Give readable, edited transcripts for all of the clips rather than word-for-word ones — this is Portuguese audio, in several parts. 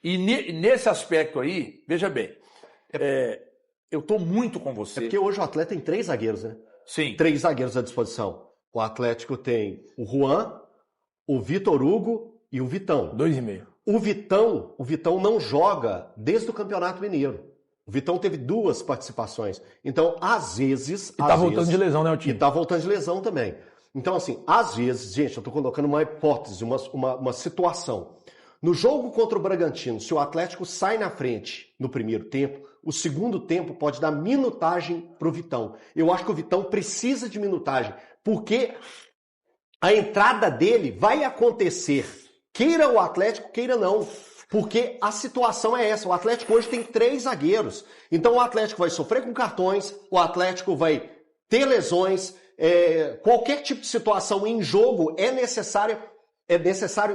E nesse aspecto aí, veja bem, eu estou muito com você. É porque hoje o Atlético tem 3 zagueiros, né? Sim. 3 zagueiros à disposição. O Atlético tem o Juan, o Vitor Hugo e o Vitão. 2,5. O Vitão não joga desde o Campeonato Mineiro. O Vitão teve 2 participações. Então, às vezes... E tá voltando de lesão, né, o time? E tá voltando de lesão também. Então, assim, às vezes, gente, eu tô colocando uma hipótese, uma situação. No jogo contra o Bragantino, se o Atlético sai na frente no primeiro tempo, o segundo tempo pode dar minutagem pro Vitão. Eu acho que o Vitão precisa de minutagem, porque a entrada dele vai acontecer, queira o Atlético, queira não. Porque a situação é essa, o Atlético hoje tem 3 zagueiros. Então o Atlético vai sofrer com cartões, o Atlético vai ter lesões, qualquer tipo de situação em jogo é necessário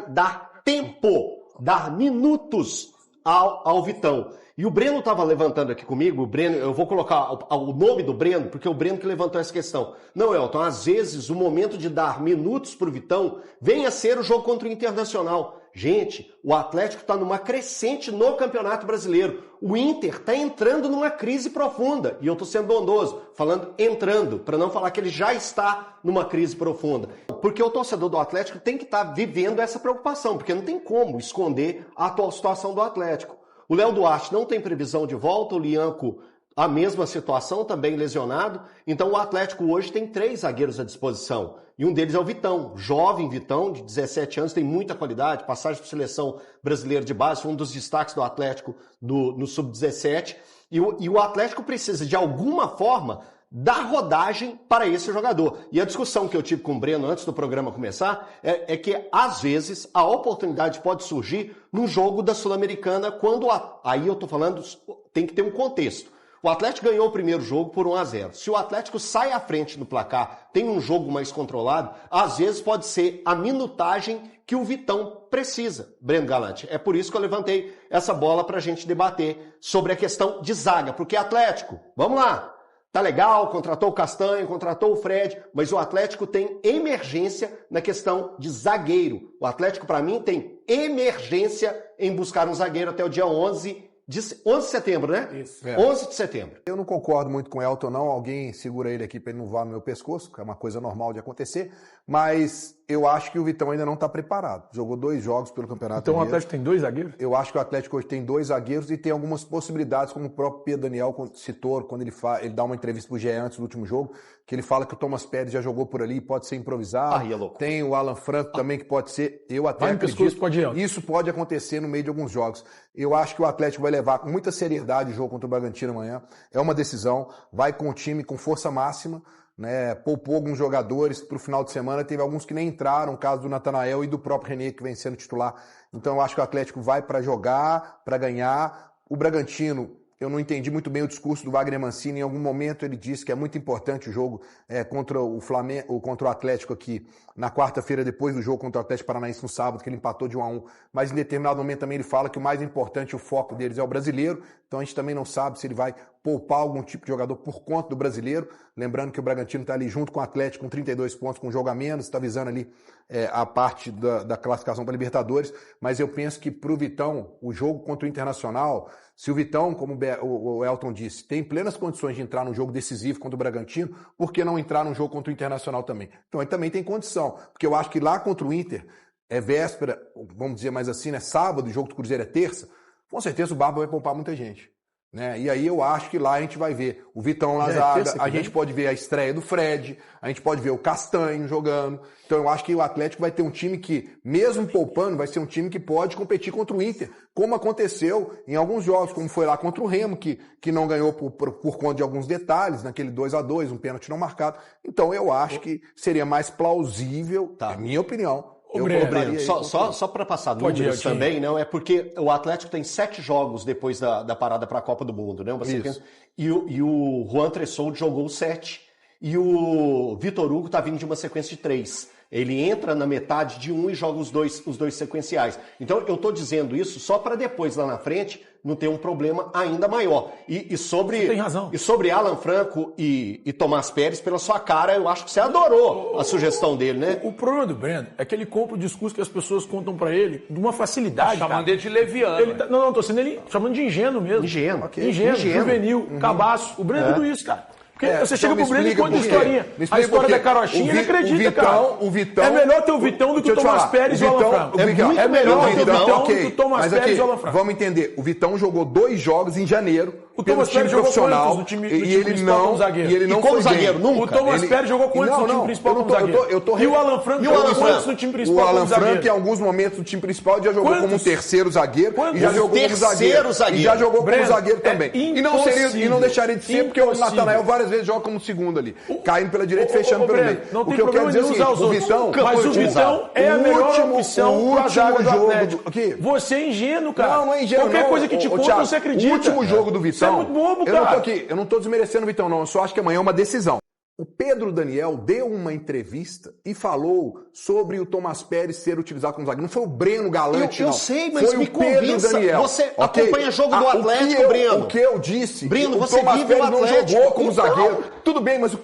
dar tempo, dar minutos ao Vitão. E o Breno estava levantando aqui comigo, o Breno, eu vou colocar o nome do Breno, porque é o Breno que levantou essa questão. Não, Elton, às vezes o momento de dar minutos para o Vitão vem a ser o jogo contra o Internacional. Gente, o Atlético está numa crescente no Campeonato Brasileiro. O Inter está entrando numa crise profunda. E eu estou sendo bondoso, falando entrando, para não falar que ele já está numa crise profunda. Porque o torcedor do Atlético tem que estar vivendo essa preocupação, porque não tem como esconder a atual situação do Atlético. O Léo Duarte não tem previsão de volta, o Lianco a mesma situação, também lesionado. Então o Atlético hoje tem 3 zagueiros à disposição. E um deles é o Vitão, jovem Vitão, de 17 anos, tem muita qualidade, passagem por seleção brasileira de base, foi um dos destaques do Atlético no Sub-17. E o Atlético precisa, de alguma forma, dar rodagem para esse jogador. E a discussão que eu tive com o Breno antes do programa começar é que, às vezes, a oportunidade pode surgir num jogo da Sul-Americana, quando aí eu estou falando, tem que ter um contexto. O Atlético ganhou o primeiro jogo por 1-0. Se o Atlético sai à frente no placar, tem um jogo mais controlado, às vezes pode ser a minutagem que o Vitão precisa, Breno Galante. É por isso que eu levantei essa bola para a gente debater sobre a questão de zaga. Porque Atlético, vamos lá, tá legal, contratou o Castanho, contratou o Fred, mas o Atlético tem emergência na questão de zagueiro. O Atlético, para mim, tem emergência em buscar um zagueiro até o dia 11 de setembro, né? Isso. 11 de setembro. Eu não concordo muito com o Elton, não. Alguém segura ele aqui para ele não voar no meu pescoço, que é uma coisa normal de acontecer. Mas eu acho que o Vitão ainda não está preparado. Jogou 2 jogos pelo Campeonato Então Mineiro. o Atlético tem 2 zagueiros? Eu acho que o Atlético hoje tem 2 zagueiros e tem algumas possibilidades, como o próprio Pedro Daniel citou, quando ele dá uma entrevista pro GE antes do último jogo, que ele fala que o Thomas Pérez já jogou por ali e pode ser improvisado. É louco. Tem o Alan Franco também, que pode ser. Eu até Vai no pescoço, acredito. pode ir. Isso pode acontecer no meio de alguns jogos. Eu acho que o Atlético vai levar com muita seriedade o jogo contra o Bragantino amanhã. É uma decisão. Vai com o time com força máxima. Né, poupou alguns jogadores para o final de semana, teve alguns que nem entraram, o caso do Natanael e do próprio René, que vem sendo titular. Então eu acho que o Atlético vai para jogar, para ganhar. O Bragantino, eu não entendi muito bem o discurso do Wagner Mancini, em algum momento ele disse que é muito importante o jogo contra o Flamengo, contra o Atlético aqui, na quarta-feira, depois do jogo contra o Atlético Paranaense no sábado, que ele empatou de 1-1, mas em determinado momento também ele fala que o mais importante, o foco deles é o brasileiro, então a gente também não sabe se ele vai poupar algum tipo de jogador por conta do brasileiro, lembrando que o Bragantino está ali junto com o Atlético com 32 pontos, com um jogo a menos, está visando ali a parte da classificação para Libertadores, mas eu penso que para o Vitão, o jogo contra o Internacional, se o Vitão, como o Elton disse, tem plenas condições de entrar num jogo decisivo contra o Bragantino, por que não entrar num jogo contra o Internacional também? Então ele também tem condição, porque eu acho que lá contra o Inter, é véspera, vamos dizer mais assim, né, sábado, o jogo do Cruzeiro é terça, com certeza o Barba vai poupar muita gente. Né? E aí eu acho que lá a gente vai ver o Vitão na zaga, a gente pode ver a estreia do Fred, a gente pode ver o Castanho jogando. Então eu acho que o Atlético vai ter um time que, mesmo poupando, vai ser um time que pode competir contra o Inter, como aconteceu em alguns jogos, como foi lá contra o Remo, que não ganhou por conta de alguns detalhes, naquele 2-2, um pênalti não marcado. Então eu acho que seria mais plausível, na minha opinião. Breno, só para passar números também, não é porque o Atlético tem 7 jogos depois da parada para a Copa do Mundo, né? E o Juan Tressoldo jogou 7 e o Vitor Hugo tá vindo de uma sequência de 3. Ele entra na metade de um e joga os dois sequenciais. Então eu estou dizendo isso só para depois, lá na frente, não ter um problema ainda maior. E sobre, você tem razão. E sobre Alan Franco e Tomás Pérez, pela sua cara, eu acho que você adorou a sugestão dele, né? O problema do Breno é que ele compra o discurso que as pessoas contam para ele de uma facilidade. Chamando ele de leviano. Não, tô sendo ele chamando de ingênuo mesmo. Ingênuo. Okay. Ingênuo, juvenil, cabaço. O Breno é tudo isso, cara. Porque você chega pro Breno e conta a historinha. A história da carochinha, ele acredita, cara. O Vitão... É melhor ter o Vitão do que o Tomás Pérez e o Alan Franco. É melhor ter o Vitão do que o Tomás Pérez e o Alan Franco. Vamos entender. O Vitão jogou 2 jogos em janeiro. O Tomás Pérez jogou quantos no time principal como zagueiro? E ele não como zagueiro, nunca. O Tomás Pérez jogou quantos no time principal como zagueiro? E o Alan Franco jogou quantos no time principal como zagueiro? O Alan Franco, em alguns momentos do time principal, já jogou como um terceiro zagueiro. E já jogou como zagueiro. E já jogou como zagueiro também. E não deixaria de ser, porque o Natanael várias vezes joga como segundo ali. Caindo pela direita e fechando pelo meio. Não tem problema de usar os outros. Mas o Vitão é a melhor opção para a zaga do Atlético. Você é ingênuo, cara. Não é ingênuo. Qualquer coisa que te conta, você acredita. O último jogo do Vitão... Você é muito bobo, cara. Eu não estou desmerecendo o Vitão, não. Eu só acho que amanhã é uma decisão. O Pedro Daniel deu uma entrevista e falou sobre o Tomás Pérez ser utilizado como zagueiro. Não foi o Breno Galante, não. Eu sei, mas foi me o Pedro convença. Daniel. Você acompanha jogo do Atlético, Breno. O que eu disse, Breno, o você Tomás vive Pérez o não Atlético. jogou como Então... zagueiro. Tudo bem, mas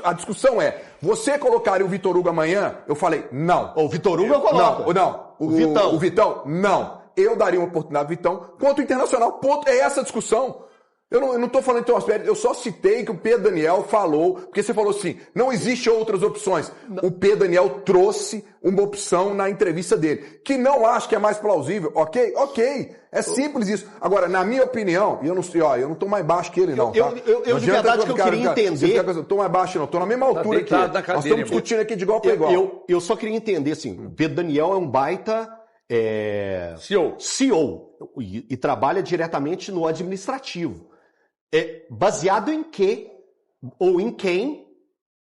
a discussão é, você colocaria o Vitor Hugo amanhã? Eu falei, não. O Vitor Hugo eu coloco. Não. O Vitão, não. Eu daria uma oportunidade ao Vitão. Quanto ao Internacional, ponto. É essa a discussão. Eu não estou falando de Tomás Pérez, eu só citei que o Pedro Daniel falou, porque você falou assim, não existe outras opções. Não. O Pedro Daniel trouxe uma opção na entrevista dele, que não acho que é mais plausível, ok? Ok, é simples isso. Agora, na minha opinião, e eu não estou mais baixo que ele não, tá? Eu de verdade que eu queria entender... Eu estou mais baixo não, estou na mesma altura que ele. Nós estamos discutindo aqui de igual para igual. Eu só queria entender, assim, o Pedro Daniel é um baita... CEO e trabalha diretamente no administrativo. Baseado em que, ou em quem,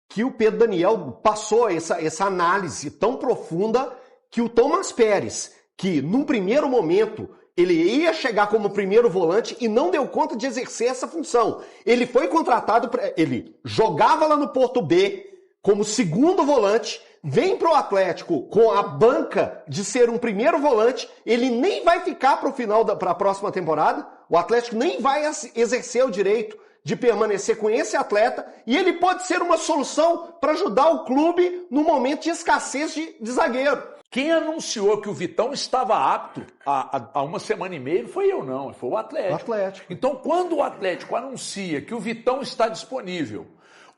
que o Pedro Daniel passou essa análise tão profunda que o Tomás Pérez, que num primeiro momento ele ia chegar como primeiro volante e não deu conta de exercer essa função. Ele foi contratado, ele jogava lá no Porto B como segundo volante, vem pro Atlético com a banca de ser um primeiro volante, ele nem vai ficar para a próxima temporada, o Atlético nem vai exercer o direito de permanecer com esse atleta e ele pode ser uma solução para ajudar o clube no momento de escassez de zagueiro. Quem anunciou que o Vitão estava apto há uma semana e meia não foi eu, não, foi o Atlético. Então, quando o Atlético anuncia que o Vitão está disponível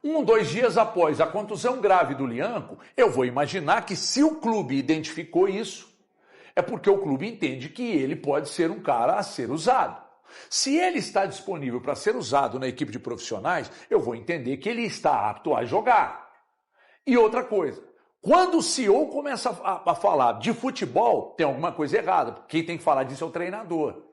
2 dias após a contusão grave do Lianco, eu vou imaginar que se o clube identificou isso, é porque o clube entende que ele pode ser um cara a ser usado. Se ele está disponível para ser usado na equipe de profissionais, eu vou entender que ele está apto a jogar. E outra coisa, quando o CEO começa a falar de futebol, tem alguma coisa errada. Quem tem que falar disso é o treinador.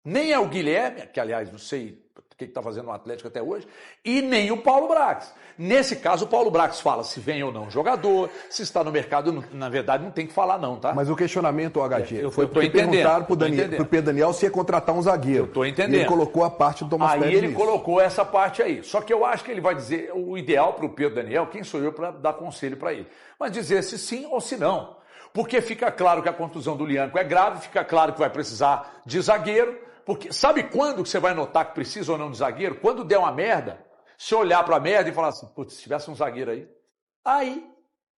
Nem é o Guilherme, que aliás não sei o que está fazendo no Atlético até hoje, e nem o Paulo Brax. Nesse caso, o Paulo Brax fala se vem ou não jogador, se está no mercado, na verdade não tem que falar não, tá? Mas o questionamento, HG, foi porque perguntaram pro Pedro Daniel se ia contratar um zagueiro. Eu estou entendendo. E ele colocou a parte do Tomás Pérez. Aí ele colocou essa parte aí. Só que eu acho que ele vai dizer, o ideal para o Pedro Daniel, quem sou eu para dar conselho para ele? Mas dizer se sim ou se não. Porque fica claro que a contusão do Lianco é grave, fica claro que vai precisar de zagueiro, porque sabe quando que você vai notar que precisa ou não de zagueiro? Quando der uma merda, se olhar para a merda e falar assim, putz, se tivesse um zagueiro aí,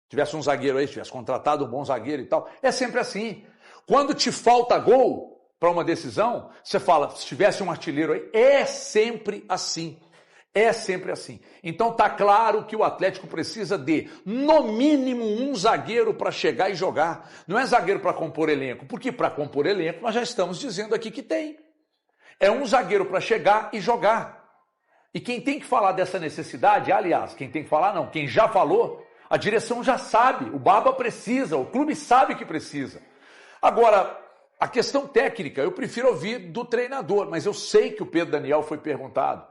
tivesse um zagueiro aí, se tivesse contratado um bom zagueiro e tal, é sempre assim. Quando te falta gol para uma decisão, você fala, se tivesse um artilheiro aí, é sempre assim. É sempre assim. Então tá claro que o Atlético precisa de, no mínimo, um zagueiro para chegar e jogar. Não é zagueiro para compor elenco, porque para compor elenco nós já estamos dizendo aqui que tem. É um zagueiro para chegar e jogar. E quem tem que falar dessa necessidade, aliás, quem tem que falar não, quem já falou, a direção já sabe, o Baba precisa, o clube sabe que precisa. Agora, a questão técnica, eu prefiro ouvir do treinador, mas eu sei que o Pedro Daniel foi perguntado.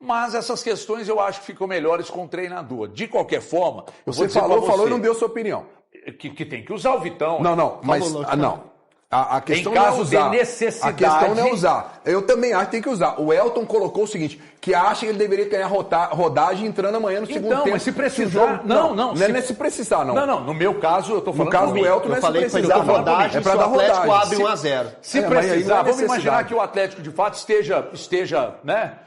Mas essas questões eu acho que ficam melhores com o treinador. De qualquer forma, você falou e não deu sua opinião. Que tem que usar o Vitão. Não, mas não. A questão em caso não é usar. de necessidade. A questão não é usar. Eu também acho que tem que usar. O Elton colocou o seguinte, que acha que ele deveria ganhar rodagem entrando amanhã no segundo tempo. Mas se precisar... Não é se precisar, não. Não, no meu caso, eu tô falando... No caso do Elton, não é se precisar. Rodagem, é para dar rodagem. O Atlético abre 1-0. Se precisar, vamos imaginar que o Atlético, de fato, esteja né,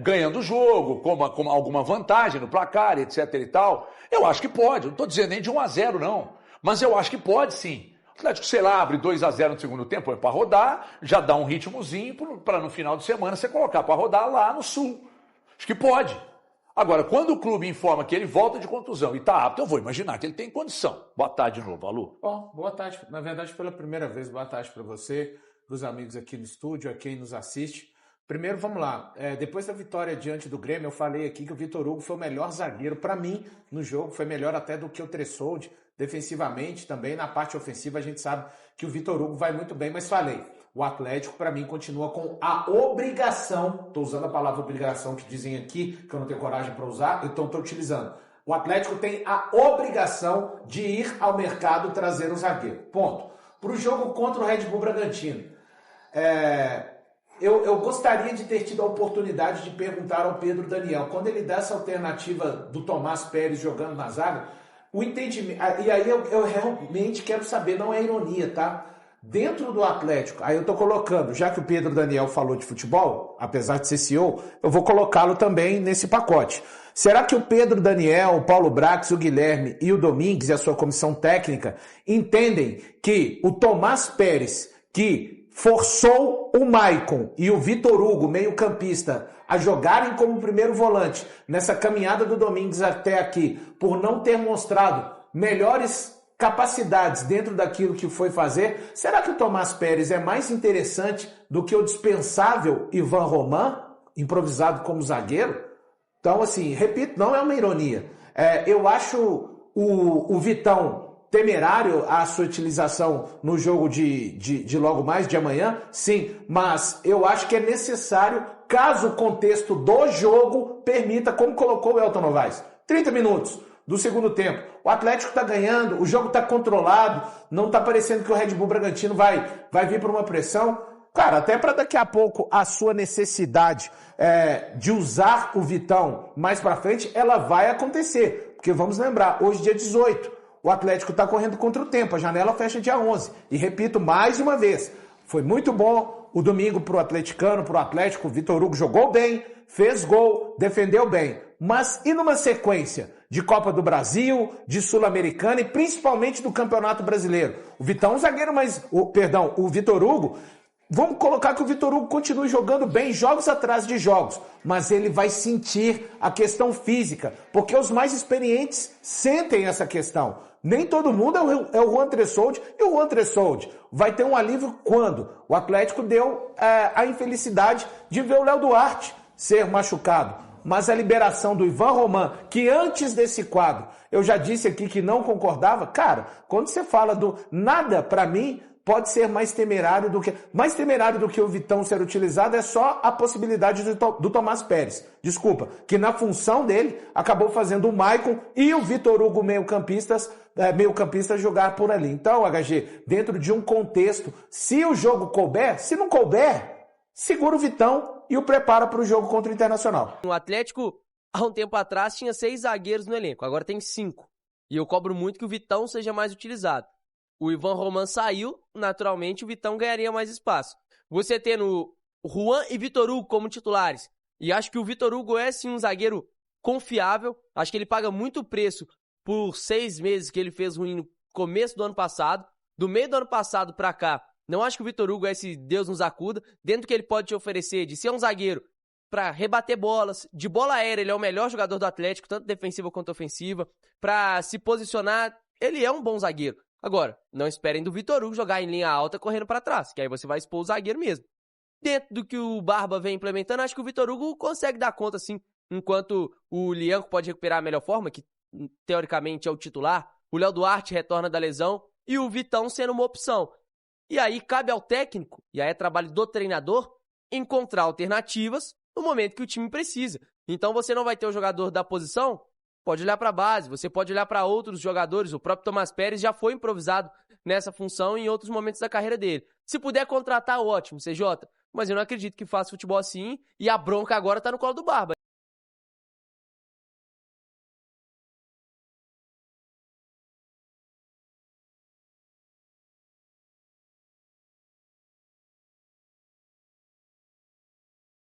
ganhando o jogo, com alguma vantagem no placar, etc e tal. Eu acho que pode. Não estou dizendo nem de 1-0, não. Mas eu acho que pode, sim. O Atlético, sei lá, abre 2-0 no segundo tempo, é para rodar, já dá um ritmozinho para no final de semana você colocar para rodar lá no Sul. Acho que pode. Agora, quando o clube informa que ele volta de contusão e está apto, eu vou imaginar que ele tem condição. Boa tarde de novo, Alô. Boa tarde. Na verdade, pela primeira vez, boa tarde para você, para os amigos aqui no estúdio, a quem nos assiste. Primeiro, vamos lá. Depois da vitória diante do Grêmio, eu falei aqui que o Vitor Hugo foi o melhor zagueiro para mim no jogo, foi melhor até do que o Tressoldi. Defensivamente também, na parte ofensiva, a gente sabe que o Vitor Hugo vai muito bem, mas falei, o Atlético, para mim, continua com a obrigação, estou usando a palavra obrigação que dizem aqui, que eu não tenho coragem para usar, então estou utilizando. O Atlético tem a obrigação de ir ao mercado trazer um zagueiro. Ponto. Para o jogo contra o Red Bull Bragantino, eu gostaria de ter tido a oportunidade de perguntar ao Pedro Daniel, quando ele dá essa alternativa do Tomás Pérez jogando na zaga, o entendimento, e aí eu realmente quero saber, não é ironia, tá? Dentro do Atlético, aí eu tô colocando, já que o Pedro Daniel falou de futebol, apesar de ser CEO, eu vou colocá-lo também nesse pacote. Será que o Pedro Daniel, o Paulo Brax, o Guilherme e o Domingues e a sua comissão técnica entendem que o Tomás Pérez, que forçou o Maicon e o Vitor Hugo, meio-campista, a jogarem como primeiro volante nessa caminhada do Domingues até aqui, por não ter mostrado melhores capacidades dentro daquilo que foi fazer, será que o Tomás Pérez é mais interessante do que o dispensável Ivan Roman, improvisado como zagueiro? Então, assim, repito, não é uma ironia. Eu acho o Vitão temerário a sua utilização no jogo de logo mais, de amanhã, sim, mas eu acho que é necessário, caso o contexto do jogo permita, como colocou o Elton Novaes, 30 minutos do segundo tempo. O Atlético está ganhando, o jogo está controlado, não está parecendo que o Red Bull Bragantino vai vir por uma pressão. Cara, até para daqui a pouco a sua necessidade de usar o Vitão mais para frente, ela vai acontecer. Porque vamos lembrar, hoje dia 18, o Atlético está correndo contra o tempo, a janela fecha dia 11. E repito mais uma vez, foi muito bom o domingo para o atleticano, para o Atlético, o Vitor Hugo jogou bem, fez gol, defendeu bem. Mas e numa sequência de Copa do Brasil, de Sul-Americana e principalmente do Campeonato Brasileiro? O Vitão é um zagueiro, o Vitor Hugo, vamos colocar que o Vitor Hugo continue jogando bem, jogos atrás de jogos, mas ele vai sentir a questão física, porque os mais experientes sentem essa questão. Nem todo mundo é o Juan Tressoldi, e o Juan Tressoldi vai ter um alívio quando o Atlético deu a infelicidade de ver o Léo Duarte ser machucado. Mas a liberação do Ivan Roman, que antes desse quadro eu já disse aqui que não concordava, cara, quando você fala do nada, para mim, pode ser mais temerário do que o Vitão ser utilizado, é só a possibilidade do Tomás Pérez. Desculpa, que na função dele acabou fazendo o Maicon e o Vitor Hugo meio-campista jogar por ali. Então, HG, dentro de um contexto, se o jogo couber, se não couber, segura o Vitão e o prepara para o jogo contra o Internacional. O Atlético, há um tempo atrás, tinha 6 zagueiros no elenco, agora tem 5. E eu cobro muito que o Vitão seja mais utilizado. O Ivan Roman saiu, naturalmente o Vitão ganharia mais espaço. Você tendo Juan e Vitor Hugo como titulares, e acho que o Vitor Hugo é sim um zagueiro confiável, acho que ele paga muito preço por 6 meses que ele fez ruim no começo do ano passado. Do meio do ano passado pra cá, não acho que o Vitor Hugo é esse Deus nos acuda, dentro do que ele pode te oferecer, de ser um zagueiro pra rebater bolas, de bola aérea ele é o melhor jogador do Atlético, tanto defensiva quanto ofensiva, pra se posicionar, ele é um bom zagueiro. Agora, não esperem do Vitor Hugo jogar em linha alta correndo pra trás, que aí você vai expor o zagueiro mesmo. Dentro do que o Barba vem implementando, acho que o Vitor Hugo consegue dar conta, sim, enquanto o Lianco pode recuperar a melhor forma, que teoricamente é o titular, o Léo Duarte retorna da lesão e o Vitão sendo uma opção. E aí cabe ao técnico, e aí é trabalho do treinador, encontrar alternativas no momento que o time precisa. Então você não vai ter o jogador da posição, pode olhar para a base, você pode olhar para outros jogadores, o próprio Tomás Pérez já foi improvisado nessa função em outros momentos da carreira dele. Se puder contratar, ótimo, CJ. Mas eu não acredito que faça futebol assim e a bronca agora tá no colo do Barba.